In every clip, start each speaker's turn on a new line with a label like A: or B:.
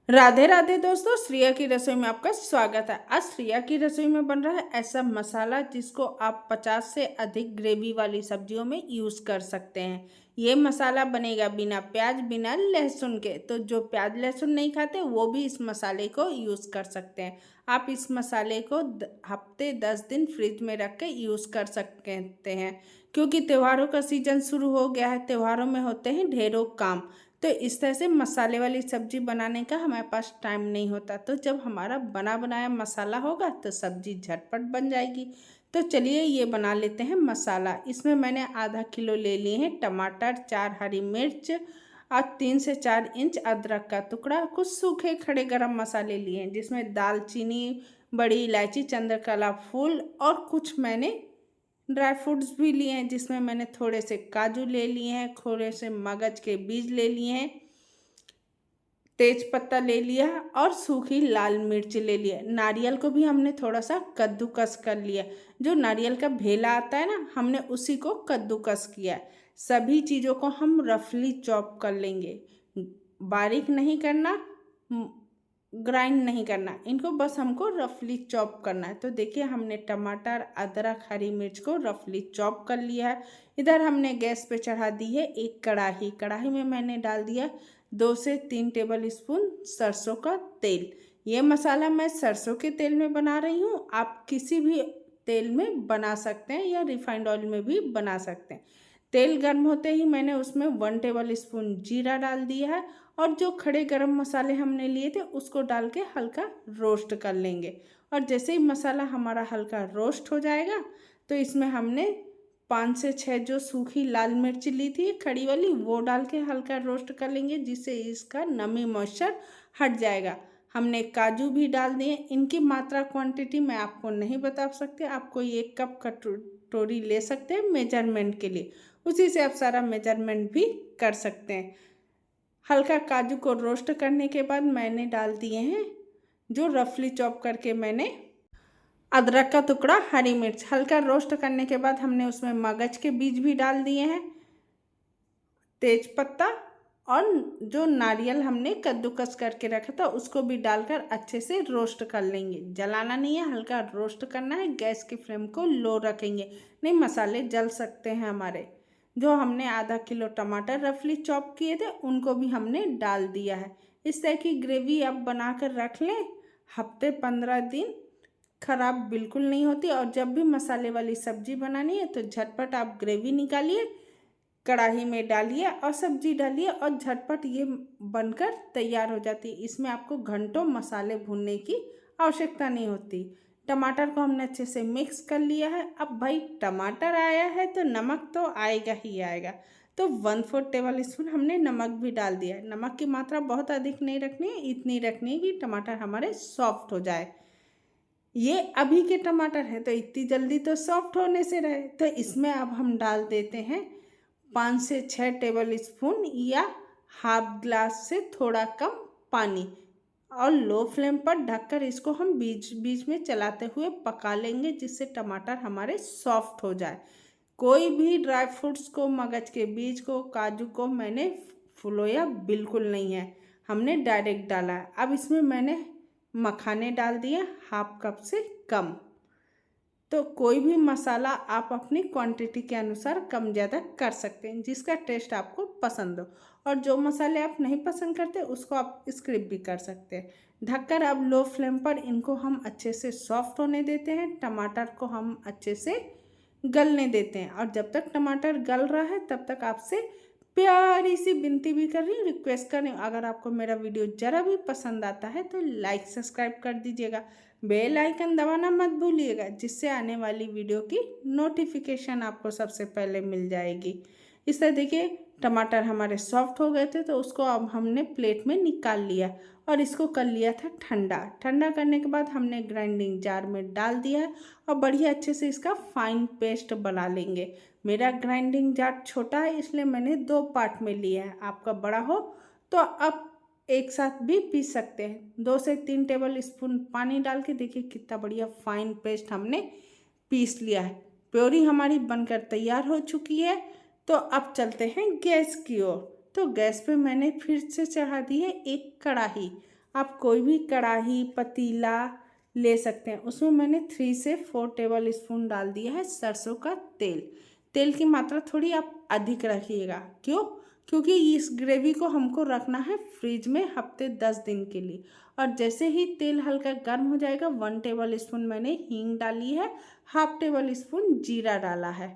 A: राधे राधे दोस्तों, श्रेया की रसोई में आपका स्वागत है। आज श्रेया की रसोई में बन रहा है ऐसा मसाला जिसको आप 50 से अधिक ग्रेवी वाली सब्जियों में यूज़ कर सकते हैं। ये मसाला बनेगा बिना प्याज बिना लहसुन के, तो जो प्याज लहसुन नहीं खाते वो भी इस मसाले को यूज़ कर सकते हैं। आप इस मसाले को हफ्ते 10 दिन फ्रिज में रख के यूज़ कर सकते हैं, क्योंकि त्योहारों का सीजन शुरू हो गया है। त्योहारों में होते हैं ढेरों काम, तो इस तरह से मसाले वाली सब्जी बनाने का हमारे पास टाइम नहीं होता। तो जब हमारा बना बनाया मसाला होगा तो सब्जी झटपट बन जाएगी। तो चलिए ये बना लेते हैं मसाला। इसमें मैंने आधा किलो ले लिए हैं टमाटर, 4 हरी मिर्च और 3 से 4 इंच अदरक का टुकड़ा। कुछ सूखे खड़े गरम मसाले लिए हैं जिसमें दालचीनी, बड़ी इलायची, चंद्रकला फूल और कुछ मैंने ड्राई फ्रूट्स भी लिए हैं जिसमें मैंने थोड़े से काजू ले लिए हैं, थोड़े से मगज के बीज ले लिए हैं, तेज पत्ता ले लिया और सूखी लाल मिर्च ले लिया। नारियल को भी हमने थोड़ा सा कद्दूकस कर लिया। जो नारियल का भेला आता है ना, हमने उसी को कद्दूकस किया है। सभी चीज़ों को हम रफली चॉप कर लेंगे, बारीक नहीं करना, ग्राइंड नहीं करना, इनको बस हमको रफली चॉप करना है। तो देखिए हमने टमाटर, अदरक, हरी मिर्च को रफली चॉप कर लिया है। इधर हमने गैस पे चढ़ा दी है एक कढ़ाई। कढ़ाई में मैंने डाल दिया 2 से 3 टेबल स्पून सरसों का तेल। ये मसाला मैं सरसों के तेल में बना रही हूँ, आप किसी भी तेल में बना सकते हैं या रिफाइंड ऑयल में भी बना सकते हैं। तेल गर्म होते ही मैंने उसमें 1 टेबल स्पून जीरा डाल दिया है और जो खड़े गरम मसाले हमने लिए थे उसको डाल के हल्का रोस्ट कर लेंगे। और जैसे ही मसाला हमारा हल्का रोस्ट हो जाएगा तो इसमें हमने 5 से 6 जो सूखी लाल मिर्च ली थी खड़ी वाली, वो डाल के हल्का रोस्ट कर लेंगे, जिससे इसका नमी मॉइस्चर हट जाएगा। हमने काजू भी डाल दिए। इनकी मात्रा क्वांटिटी मैं आपको नहीं बता सकती, आप कोई 1 कप कटोरी ले सकते हैं मेजरमेंट के लिए, उसी से आप सारा मेजरमेंट भी कर सकते हैं। हल्का काजू को रोस्ट करने के बाद मैंने डाल दिए हैं जो रफली चॉप करके मैंने अदरक का टुकड़ा, हरी मिर्च। हल्का रोस्ट करने के बाद हमने उसमें मगज के बीज भी डाल दिए हैं, तेज पत्ता और जो नारियल हमने कद्दूकस करके रखा था उसको भी डालकर अच्छे से रोस्ट कर लेंगे। जलाना नहीं है, हल्का रोस्ट करना है। गैस की फ्लेम को लो रखेंगे, नहीं मसाले जल सकते हैं हमारे। जो हमने आधा किलो टमाटर रफली चॉप किए थे उनको भी हमने डाल दिया है। इस तरह की ग्रेवी आप बना कर रख लें, हफ्ते 15 दिन खराब बिल्कुल नहीं होती। और जब भी मसाले वाली सब्जी बनानी है तो झटपट आप ग्रेवी निकालिए, कढ़ाई में डालिए और सब्जी डालिए और झटपट ये बनकर तैयार हो जाती है। इसमें आपको घंटों मसाले भूनने की आवश्यकता नहीं होती। टमाटर को हमने अच्छे से मिक्स कर लिया है। अब भाई टमाटर आया है तो नमक तो आएगा ही आएगा, तो 1/4 टेबल स्पून हमने नमक भी डाल दिया है। नमक की मात्रा बहुत अधिक नहीं रखनी है, इतनी रखनी है कि टमाटर हमारे सॉफ्ट हो जाए। ये अभी के टमाटर हैं तो इतनी जल्दी तो सॉफ्ट होने से रहे। तो इसमें अब हम डाल देते हैं 5 से 6 टेबल स्पून या हाफ ग्लास से थोड़ा कम पानी, और लो फ्लेम पर ढककर इसको हम बीच बीच में चलाते हुए पका लेंगे, जिससे टमाटर हमारे सॉफ्ट हो जाए। कोई भी ड्राई फ्रूट्स को, मगज के बीज को, काजू को मैंने फुलोया बिल्कुल नहीं है, हमने डायरेक्ट डाला है। अब इसमें मैंने मखाने डाल दिए हाफ कप से कम। तो कोई भी मसाला आप अपनी क्वांटिटी के अनुसार कम ज़्यादा कर सकते हैं, जिसका टेस्ट आपको पसंद हो। और जो मसाले आप नहीं पसंद करते उसको आप स्किप भी कर सकते हैं। ढककर अब लो फ्लेम पर इनको हम अच्छे से सॉफ्ट होने देते हैं। टमाटर को हम अच्छे से गलने देते हैं, और जब तक टमाटर गल रहा है तब तक आपसे प्यारी सी विनती भी कर रही हूँ, रिक्वेस्ट कर रही हूँ, अगर आपको मेरा वीडियो ज़रा भी पसंद आता है तो लाइक सब्सक्राइब कर दीजिएगा। बेल आइकन दबाना मत भूलिएगा, जिससे आने वाली वीडियो की नोटिफिकेशन आपको सबसे पहले मिल जाएगी। इस तरह देखिए टमाटर हमारे सॉफ्ट हो गए थे, तो उसको अब हमने प्लेट में निकाल लिया और इसको कर लिया था ठंडा। ठंडा करने के बाद हमने ग्राइंडिंग जार में डाल दिया है और बढ़िया अच्छे से इसका फाइन पेस्ट बना लेंगे। मेरा ग्राइंडिंग जार छोटा है इसलिए मैंने 2 पार्ट में लिया है, आपका बड़ा हो तो आप एक साथ भी पीस सकते हैं। 2 से 3 टेबल स्पून पानी डाल के देखिए कितना बढ़िया फाइन पेस्ट हमने पीस लिया है। प्योरी हमारी बनकर तैयार हो चुकी है। तो अब चलते हैं गैस की ओर। तो गैस पे मैंने फिर से चढ़ा दी है एक कढ़ाई। आप कोई भी कढ़ाई पतीला ले सकते हैं। उसमें मैंने 3 से 4 टेबल स्पून डाल दिया है सरसों का तेल। तेल की मात्रा थोड़ी आप अधिक रखिएगा। क्यों? क्योंकि इस ग्रेवी को हमको रखना है फ्रिज में हफ्ते 10 दिन के लिए। और जैसे ही तेल हल्का गर्म हो जाएगा 1 टेबल स्पून मैंने हींग डाली है, हाफ टेबल स्पून जीरा डाला है।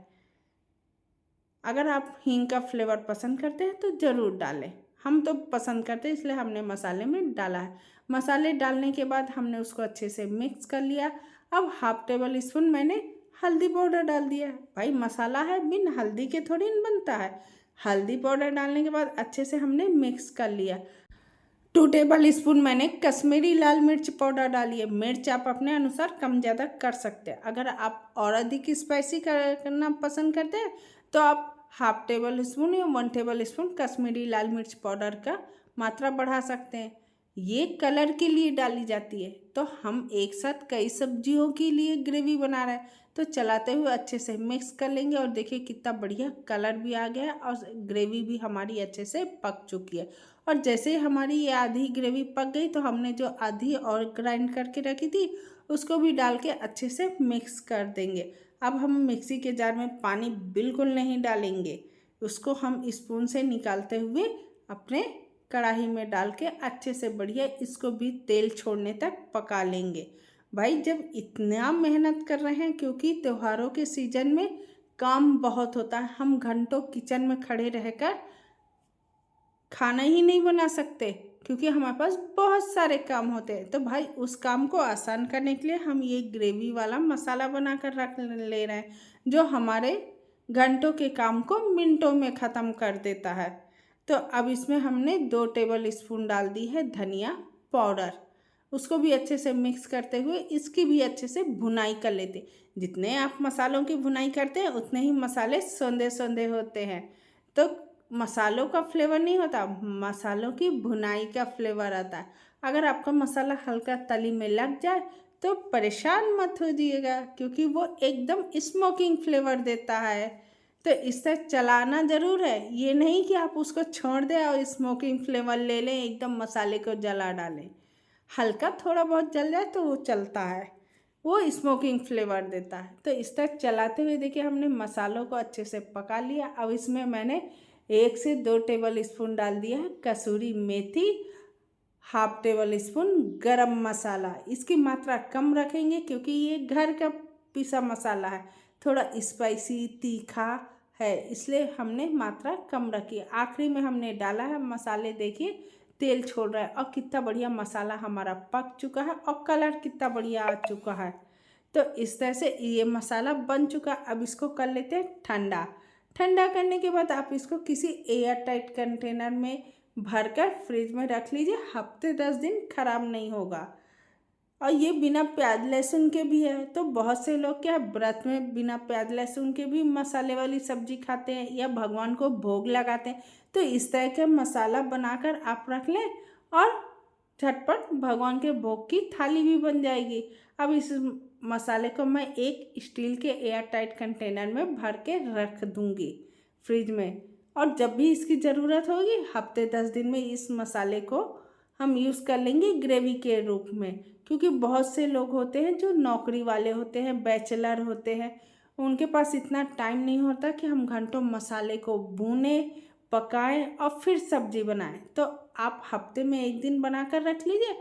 A: अगर आप हींग का फ्लेवर पसंद करते हैं तो ज़रूर डालें। हम तो पसंद करते हैं इसलिए हमने मसाले में डाला है। मसाले डालने के बाद हमने उसको अच्छे से मिक्स कर लिया। अब हाफ टेबल स्पून मैंने हल्दी पाउडर डाल दिया है। भाई मसाला है, बिन हल्दी के थोड़ी न बनता है। हल्दी पाउडर डालने के बाद अच्छे से हमने मिक्स कर लिया। 2 टेबल स्पून मैंने कश्मीरी लाल मिर्च पाउडर डाली है। मिर्च आप अपने अनुसार कम ज़्यादा कर सकते हैं। अगर आप और अधिक स्पाइसी करना पसंद करते हैं तो आप हाफ टेबल स्पून या 1 टेबल स्पून कश्मीरी लाल मिर्च पाउडर का मात्रा बढ़ा सकते हैं। ये कलर के लिए डाली जाती है। तो हम एक साथ कई सब्जियों के लिए ग्रेवी बना रहे हैं, तो चलाते हुए अच्छे से मिक्स कर लेंगे। और देखिए कितना बढ़िया कलर भी आ गया है और ग्रेवी भी हमारी अच्छे से पक चुकी है। और जैसे ही हमारी ये आधी ग्रेवी पक गई तो हमने जो आधी और ग्राइंड करके रखी थी उसको भी डाल के अच्छे से मिक्स कर देंगे। अब हम मिक्सी के जार में पानी बिल्कुल नहीं डालेंगे, उसको हम स्पून से निकालते हुए अपने कढ़ाई में डाल के अच्छे से बढ़िया इसको भी तेल छोड़ने तक पका लेंगे। भाई जब इतना मेहनत कर रहे हैं, क्योंकि त्योहारों के सीजन में काम बहुत होता है, हम घंटों किचन में खड़े रहकर खाना ही नहीं बना सकते क्योंकि हमारे पास बहुत सारे काम होते हैं। तो भाई उस काम को आसान करने के लिए हम ये ग्रेवी वाला मसाला बना कर रख ले रहे हैं, जो हमारे घंटों के काम को मिनटों में ख़त्म कर देता है। तो अब इसमें हमने 2 टेबल स्पून डाल दी है धनिया पाउडर। उसको भी अच्छे से मिक्स करते हुए इसकी भी अच्छे से भुनाई कर लेते। जितने आप मसालों की भुनाई करते हैं उतने ही मसाले सौंधे सौंधे होते हैं। तो मसालों का फ्लेवर नहीं होता, मसालों की भुनाई का फ्लेवर आता है। अगर आपका मसाला हल्का तली में लग जाए तो परेशान मत हो जाइएगा, क्योंकि वो एकदम स्मोकिंग फ्लेवर देता है। तो इससे चलाना ज़रूर है, ये नहीं कि आप उसको छोड़ दें और स्मोकिंग फ्लेवर ले लें, एकदम मसाले को जला डालें। हल्का थोड़ा बहुत जल जाए तो वो चलता है, वो स्मोकिंग फ्लेवर देता है। तो इस तरह चलाते हुए देखिए हमने मसालों को अच्छे से पका लिया। अब इसमें मैंने 1 से 2 टेबल स्पून डाल दिया है कसूरी मेथी, हाफ टेबल स्पून गरम मसाला। इसकी मात्रा कम रखेंगे क्योंकि ये घर का पिसा मसाला है, थोड़ा स्पाइसी तीखा है, इसलिए हमने मात्रा कम रखी है। आखिरी में हमने डाला है मसाले, देखिए तेल छोड़ रहा है और कितना बढ़िया मसाला हमारा पक चुका है और कलर कितना बढ़िया आ चुका है। तो इस तरह से ये मसाला बन चुका। अब इसको कर लेते हैं ठंडा। ठंडा करने के बाद आप इसको किसी एयर टाइट कंटेनर में भरकर फ्रिज में रख लीजिए, हफ्ते 10 दिन खराब नहीं होगा। और ये बिना प्याज लहसुन के भी है। तो बहुत से लोग क्या व्रत में बिना प्याज लहसुन के भी मसाले वाली सब्जी खाते हैं या भगवान को भोग लगाते हैं। तो इस तरह का मसाला बनाकर आप रख लें और झटपट भगवान के भोग की थाली भी बन जाएगी। अब इस मसाले को मैं एक स्टील के एयर टाइट कंटेनर में भर के रख दूंगी फ्रिज में, और जब भी इसकी ज़रूरत होगी हफ्ते 10 दिन में इस मसाले को हम यूज़ कर लेंगे ग्रेवी के रूप में। क्योंकि बहुत से लोग होते हैं जो नौकरी वाले होते हैं, बैचलर होते हैं, उनके पास इतना टाइम नहीं होता कि हम घंटों मसाले को भूनें, पकाएं और फिर सब्जी बनाएं। तो आप हफ्ते में 1 दिन बनाकर रख लीजिए,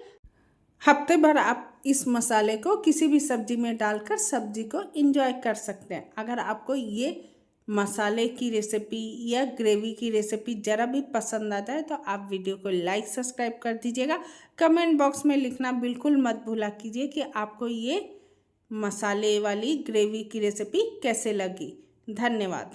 A: हफ्ते भर आप इस मसाले को किसी भी सब्जी में डालकर सब्जी को एंजॉय कर सकते हैं। अगर आपको ये मसाले की रेसिपी या ग्रेवी की रेसिपी ज़रा भी पसंद आता है तो आप वीडियो को लाइक सब्सक्राइब कर दीजिएगा। कमेंट बॉक्स में लिखना बिल्कुल मत भूला कीजिए कि आपको ये मसाले वाली ग्रेवी की रेसिपी कैसे लगी। धन्यवाद।